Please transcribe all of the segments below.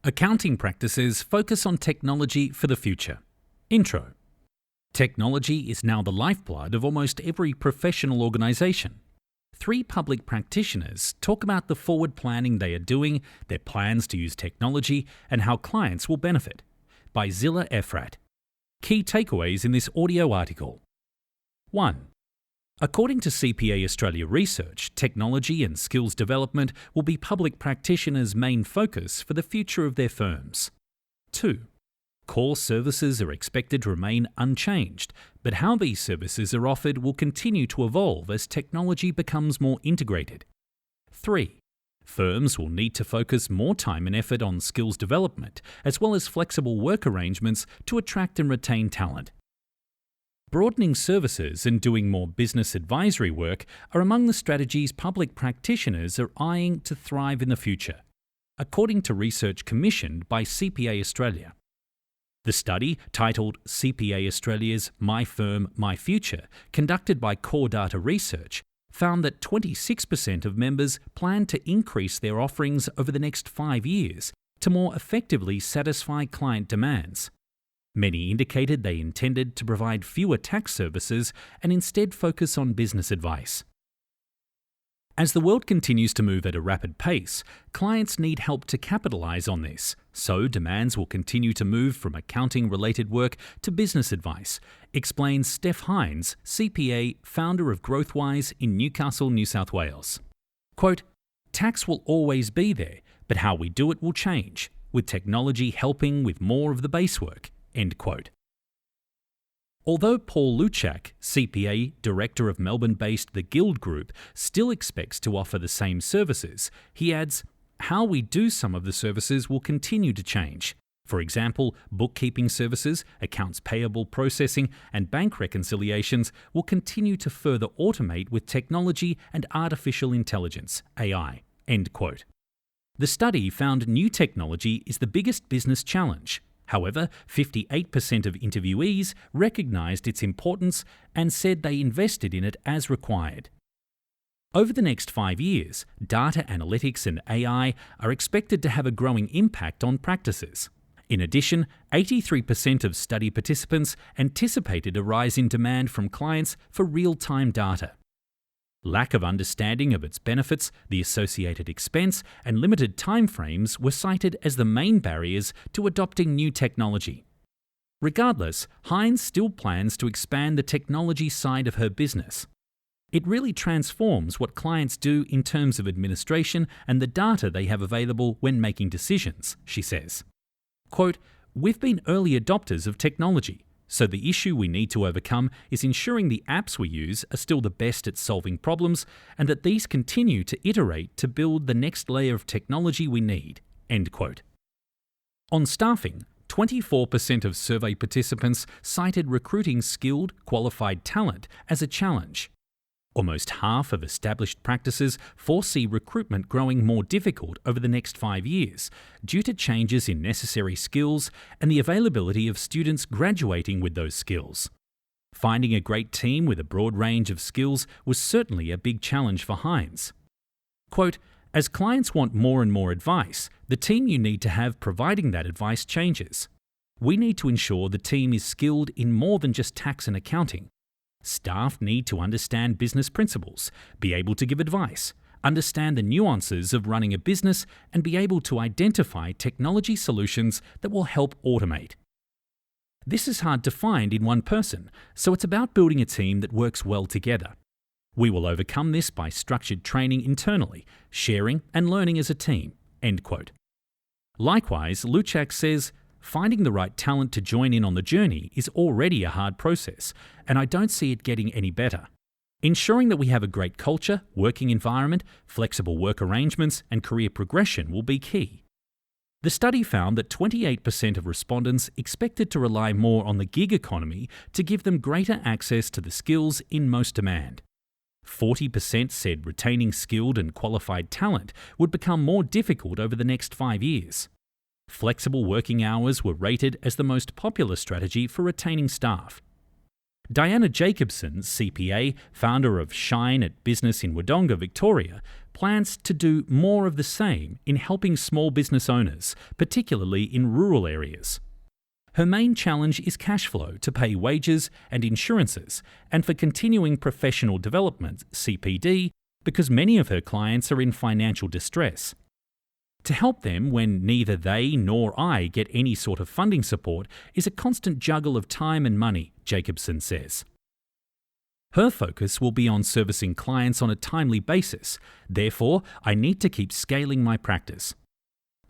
Accounting practices focus on technology for the future. Intro. Technology is now the lifeblood of almost every professional organisation. 3 public practitioners talk about the forward planning they are doing, their plans to use technology, and how clients will benefit. By Zilla Efrat. Key takeaways in this audio article. 1. According to CPA Australia research, technology and skills development will be public practitioners' main focus for the future of their firms. 2. Core services are expected to remain unchanged, but how these services are offered will continue to evolve as technology becomes more integrated. 3. Firms will need to focus more time and effort on skills development, as well as flexible work arrangements to attract and retain talent. Broadening services and doing more business advisory work are among the strategies public practitioners are eyeing to thrive in the future, according to research commissioned by CPA Australia. The study, titled CPA Australia's My Firm, My Future, conducted by Core Data Research, found that 26% of members plan to increase their offerings over the next 5 years to more effectively satisfy client demands. Many indicated they intended to provide fewer tax services and instead focus on business advice. As the world continues to move at a rapid pace, clients need help to capitalise on this, so demands will continue to move from accounting-related work to business advice, explains Steph Hines, CPA, founder of GrowthWise in Newcastle, New South Wales. Quote, "Tax will always be there, but how we do it will change, with technology helping with more of the base work." End quote. Although Paul Luchak, CPA, director of Melbourne-based The Guild Group, still expects to offer the same services, he adds, "How we do some of the services will continue to change. For example, bookkeeping services, accounts payable processing, and bank reconciliations will continue to further automate with technology and artificial intelligence, AI." End quote. The study found new technology is the biggest business challenge. However, 58% of interviewees recognised its importance and said they invested in it as required. Over the next 5 years, data analytics and AI are expected to have a growing impact on practices. In addition, 83% of study participants anticipated a rise in demand from clients for real-time data. Lack of understanding of its benefits, the associated expense, and limited timeframes were cited as the main barriers to adopting new technology. Regardless, Hines still plans to expand the technology side of her business. "It really transforms what clients do in terms of administration and the data they have available when making decisions," she says. Quote, "We've been early adopters of technology. So the issue we need to overcome is ensuring the apps we use are still the best at solving problems and that these continue to iterate to build the next layer of technology we need." End quote. On staffing, 24% of survey participants cited recruiting skilled, qualified talent as a challenge. Almost half of established practices foresee recruitment growing more difficult over the next 5 years due to changes in necessary skills and the availability of students graduating with those skills. Finding a great team with a broad range of skills was certainly a big challenge for Hines. Quote, "As clients want more and more advice, the team you need to have providing that advice changes. We need to ensure the team is skilled in more than just tax and accounting. Staff need to understand business principles, be able to give advice, understand the nuances of running a business, and be able to identify technology solutions that will help automate. This is hard to find in one person, so it's about building a team that works well together. We will overcome this by structured training internally, sharing and learning as a team." End quote. Likewise, Luchak says, "Finding the right talent to join in on the journey is already a hard process, and I don't see it getting any better. Ensuring that we have a great culture, working environment, flexible work arrangements, and career progression will be key." The study found that 28% of respondents expected to rely more on the gig economy to give them greater access to the skills in most demand. 40% said retaining skilled and qualified talent would become more difficult over the next 5 years. Flexible working hours were rated as the most popular strategy for retaining staff. Diana Jacobson, CPA, founder of Shine at Business in Wodonga, Victoria, plans to do more of the same in helping small business owners, particularly in rural areas. Her main challenge is cash flow to pay wages and insurances, and for continuing professional development, CPD, because many of her clients are in financial distress. To help them when neither they nor I get any sort of funding support is a constant juggle of time and money, Jacobson says. Her focus will be on servicing clients on a timely basis, therefore I need to keep scaling my practice.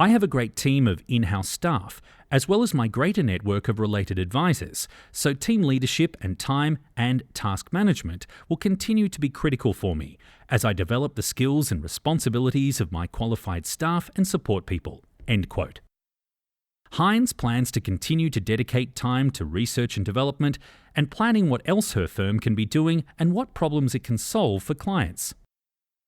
I have a great team of in-house staff, as well as my greater network of related advisors, so team leadership and time and task management will continue to be critical for me as I develop the skills and responsibilities of my qualified staff and support people." End quote. Hines plans to continue to dedicate time to research and development and planning what else her firm can be doing and what problems it can solve for clients.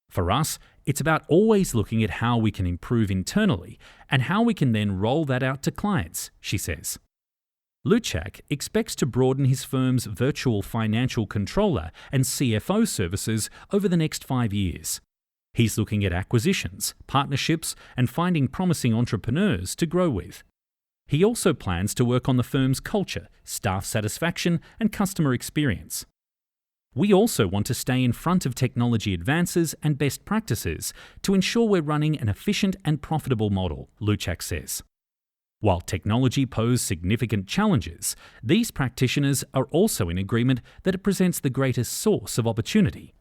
For us, it's about always looking at how we can improve internally and how we can then roll that out to clients, she says. Luchak expects to broaden his firm's virtual financial controller and CFO services over the next 5 years. He's looking at acquisitions, partnerships, and finding promising entrepreneurs to grow with. He also plans to work on the firm's culture, staff satisfaction, and customer experience. "We also want to stay in front of technology advances and best practices to ensure we're running an efficient and profitable model," Luchak says. While technology poses significant challenges, these practitioners are also in agreement that it presents the greatest source of opportunity.